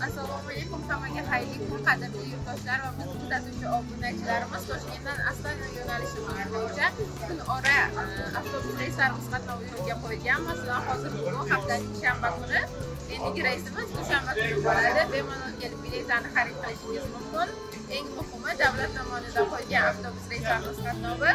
Assalomu alaykum hammaga, xayrli kun qadrli yurtdoshlar va bizni kuzatuvchi obunachilarimiz. Toshkentdan Astana yo'nalishi bo'yicha kunora avtobus reyslarimiz qatnovi yo'lga qo'yilgan. Masalan, hozir bugun haftaning shanba kuni endigi reysimiz dushanba kuni bo'ladi. Bemalol kelib biletlarni xarid qilishingiz mumkin. Eng muhimi, davlat tomonidan qo'yilgan avtobus reyslarimiz qatnovi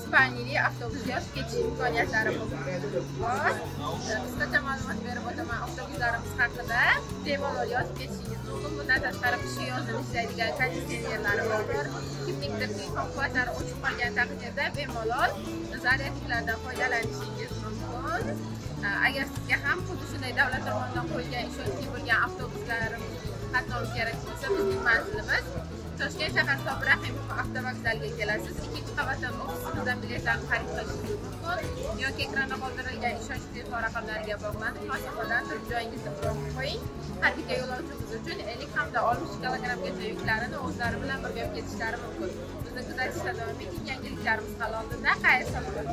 Ispaniyali avtobus yozib ketish imkoniyatlari bor. Qisqacha ma'lumot berib o'taman avtobuslarimiz haqida. Bemalol yozib ketishingiz mumkin. Bundan tashqari qishki yozda ishlaydigan konditsionerlarimiz bor. Kimlikdir telefon quvvatlari o'chib qolgan taqdirda bemalol zaryadniklardan foydalanishingiz mumkin. Agar sizga ham xuddi shunday davlat tomonidan qo'yilgan ishonchli bo'lgan avtobuslarimiz qatnovi kerak bo'lsa, bizning manzilimiz Toshkent shahar Sobir Rahimov avtovokzaliga kelasiz. Ikkinchi qavatdan ofisimizdan biletlarni xarid qilishingiz mumkin yoki ekranda qoldirilgan ishonchli telefon raqamlariga bog'lanib, masofadan turib joyingizni biroq qo'ying. Har bitta yo'lovchimiz uchun 50 hamda 60 kilogrammgacha yuklarini o'zlari bilan birga olib ketishlari mumkin. Bizni kuzatishda davom eting. Yangiliklarimiz hali oldinda. Xayr salomat.